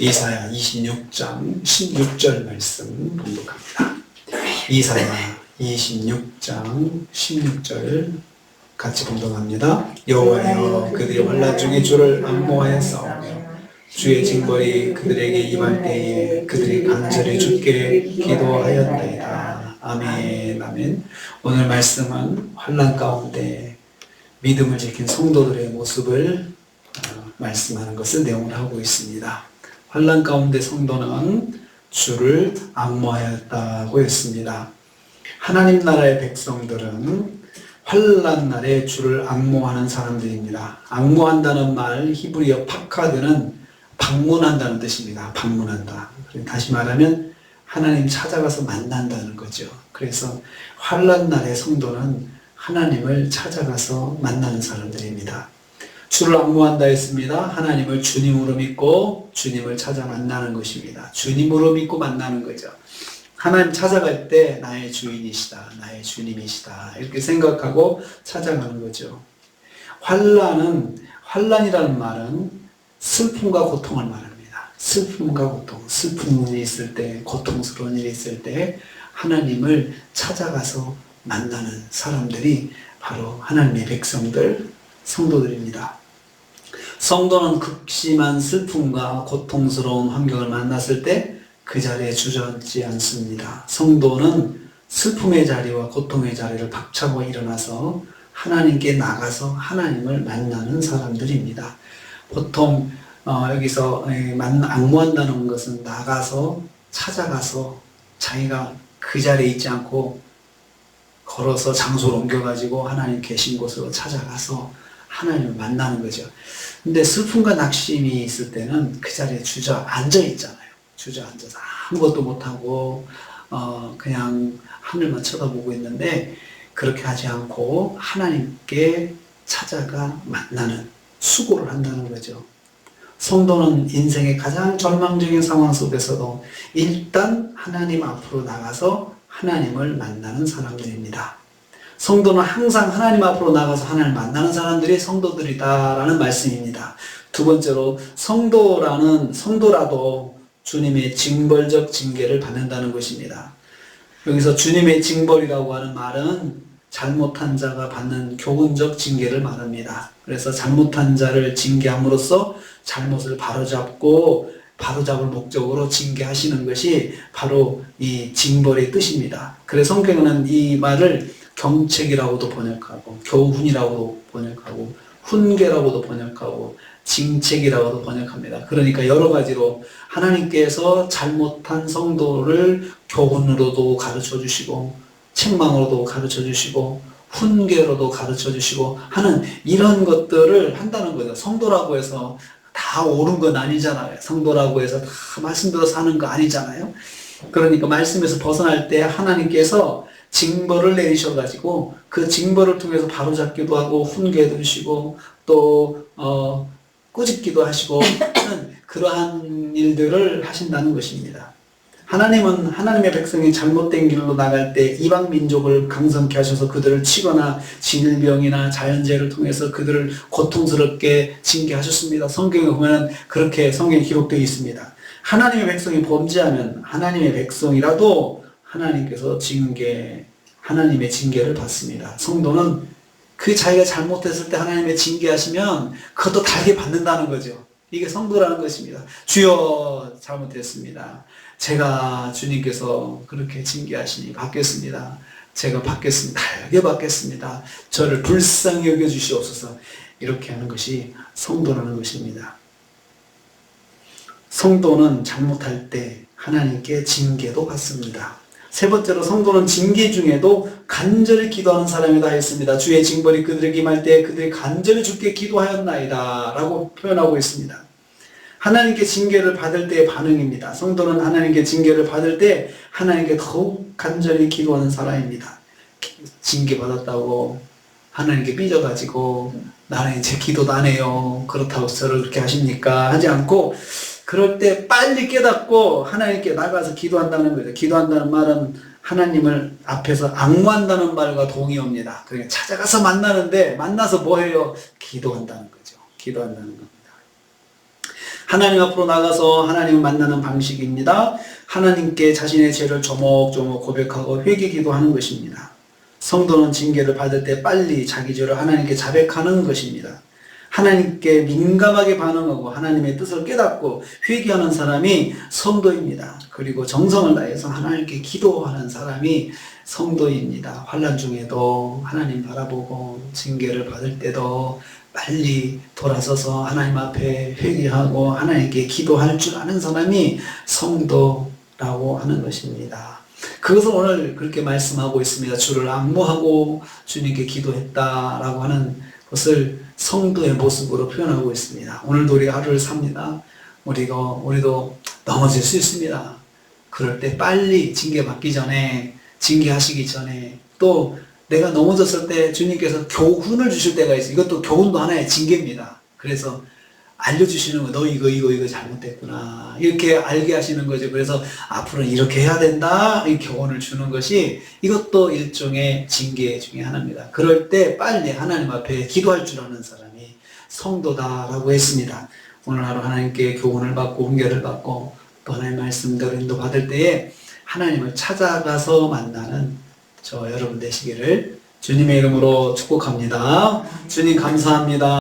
이사야 26장 16절 말씀 봉독합니다. 이사야 26장 16절 같이 봉독합니다. 여호와여, 그들이 환난 중에 주를 앙모하여 싸우며 주의 징벌이 그들에게 임할 때에 그들이 간절히 주께 기도하였나이다. 아멘. 아멘. 오늘 말씀은 환난 가운데 믿음을 지킨 성도들의 모습을 말씀하는 것을 내용을 하고 있습니다. 환난 가운데 성도는 주를 앙모하였다고 했습니다. 하나님 나라의 백성들은 환난 날에 주를 앙모하는 사람들입니다. 앙모한다는 말, 히브리어 파카드는 방문한다는 뜻입니다. 방문한다. 다시 말하면 하나님 찾아가서 만난다는 거죠. 그래서 환난 날의 성도는 하나님을 찾아가서 만나는 사람들입니다. 주를 앙모한다 했습니다. 하나님을 주님으로 믿고 주님을 찾아 만나는 것입니다. 주님으로 믿고 만나는 거죠. 하나님 찾아갈 때 나의 주인이시다, 나의 주님이시다 이렇게 생각하고 찾아가는 거죠. 환난이라는 말은 슬픔과 고통을 말합니다. 슬픔과 고통, 슬픈 일이 있을 때, 고통스러운 일이 있을 때 하나님을 찾아가서 만나는 사람들이 바로 하나님의 백성들, 성도들입니다. 성도는 극심한 슬픔과 고통스러운 환경을 만났을 때 그 자리에 주저앉지 않습니다. 성도는 슬픔의 자리와 고통의 자리를 박차고 일어나서 하나님께 나가서 하나님을 만나는 사람들입니다. 보통 여기서 앙모한다는 것은 나가서 찾아가서 자기가 그 자리에 있지 않고 걸어서 장소를 옮겨가지고 하나님 계신 곳으로 찾아가서 하나님을 만나는 거죠. 근데 슬픔과 낙심이 있을 때는 그 자리에 주저앉아 있잖아요. 주저앉아서 아무것도 못하고 그냥 하늘만 쳐다보고 있는데 그렇게 하지 않고 하나님께 찾아가 만나는, 수고를 한다는 거죠. 성도는 인생의 가장 절망적인 상황 속에서도 일단 하나님 앞으로 나가서 하나님을 만나는 사람들입니다. 성도는 항상 하나님 앞으로 나가서 하나님을 만나는 사람들이 성도들이다라는 말씀입니다. 두 번째로, 성도라도 주님의 징벌적 징계를 받는다는 것입니다. 여기서 주님의 징벌이라고 하는 말은 잘못한 자가 받는 교훈적 징계를 말합니다. 그래서 잘못한 자를 징계함으로써 잘못을 바로잡을 목적으로 징계하시는 것이 바로 이 징벌의 뜻입니다. 그래서 성경은 이 말을 경책이라고도 번역하고, 교훈이라고도 번역하고, 훈계라고도 번역하고, 징책이라고도 번역합니다. 그러니까 여러 가지로 하나님께서 잘못한 성도를 교훈으로도 가르쳐 주시고, 책망으로도 가르쳐 주시고, 훈계로도 가르쳐 주시고 하는 이런 것들을 한다는 거죠. 성도라고 해서 다 옳은 건 아니잖아요. 성도라고 해서 다 말씀대로 사는 거 아니잖아요. 그러니까 말씀에서 벗어날 때 하나님께서 징벌을 내리셔가지고 그 징벌을 통해서 바로잡기도 하고 훈계도 주시고 또 꾸짖기도 하시고 하는 그러한 일들을 하신다는 것입니다. 하나님은 하나님의 백성이 잘못된 길로 나갈 때 이방 민족을 강성케 하셔서 그들을 치거나 질병이나 자연재해를 통해서 그들을 고통스럽게 징계하셨습니다. 성경에 보면 그렇게 성경에 기록되어 있습니다. 하나님의 백성이 범죄하면 하나님의 백성이라도 하나님께서 하나님의 징계를 받습니다. 성도는 그 자기가 잘못했을 때 하나님의 징계하시면 그것도 달게 받는다는 거죠. 이게 성도라는 것입니다. 주여, 잘못했습니다. 제가 주님께서 그렇게 징계하시니 받겠습니다. 제가 받겠습니다. 달게 받겠습니다. 저를 불쌍히 여겨주시옵소서. 이렇게 하는 것이 성도라는 것입니다. 성도는 잘못할 때 하나님께 징계도 받습니다. 세 번째로, 성도는 징계 중에도 간절히 기도하는 사람이다 했습니다. 주의 징벌이 그들에게 임할 때 그들이 간절히 주께 기도하였나이다 라고 표현하고 있습니다. 하나님께 징계를 받을 때의 반응입니다. 성도는 하나님께 징계를 받을 때 하나님께 더욱 간절히 기도하는 사람입니다. 징계받았다고 하나님께 삐져가지고 나는 이제 기도도 안 해요, 그렇다고 저를 그렇게 하십니까 하지 않고, 그럴 때 빨리 깨닫고 하나님께 나가서 기도한다는 거죠. 기도한다는 말은 하나님을 앞에서 앙모한다는 말과 동의어입니다. 그러니까 찾아가서 만나는데, 만나서 뭐 해요? 기도한다는 거죠. 기도한다는 겁니다. 하나님 앞으로 나가서 하나님을 만나는 방식입니다. 하나님께 자신의 죄를 조목조목 고백하고 회개 기도하는 것입니다. 성도는 징계를 받을 때 빨리 자기 죄를 하나님께 자백하는 것입니다. 하나님께 민감하게 반응하고 하나님의 뜻을 깨닫고 회개하는 사람이 성도입니다. 그리고 정성을 다해서 하나님께 기도하는 사람이 성도입니다. 환난 중에도 하나님 바라보고 징계를 받을 때도 빨리 돌아서서 하나님 앞에 회개하고 하나님께 기도할 줄 아는 사람이 성도라고 하는 것입니다. 그것을 오늘 그렇게 말씀하고 있습니다. 주를 앙모하고 주님께 기도했다라고 하는 것을 성도의 모습으로 표현하고 있습니다. 오늘도 우리가 하루를 삽니다. 우리도 넘어질 수 있습니다. 그럴 때 빨리 징계받기 전에, 징계하시기 전에, 또 내가 넘어졌을 때 주님께서 교훈을 주실 때가 있어요. 이것도 교훈도 하나의 징계입니다. 그래서 알려주시는 거, 너 이거 잘못됐구나, 이렇게 알게 하시는 거죠. 그래서 앞으로 이렇게 해야 된다, 이 교훈을 주는 것이, 이것도 일종의 징계 중에 하나입니다. 그럴 때 빨리 하나님 앞에 기도할 줄 아는 사람이 성도다라고 했습니다. 오늘 하루 하나님께 교훈을 받고 훈계를 받고 또 하나님의 말씀대로 인도 받을 때에 하나님을 찾아가서 만나는 저 여러분 되시기를 주님의 이름으로 축복합니다. 주님 감사합니다.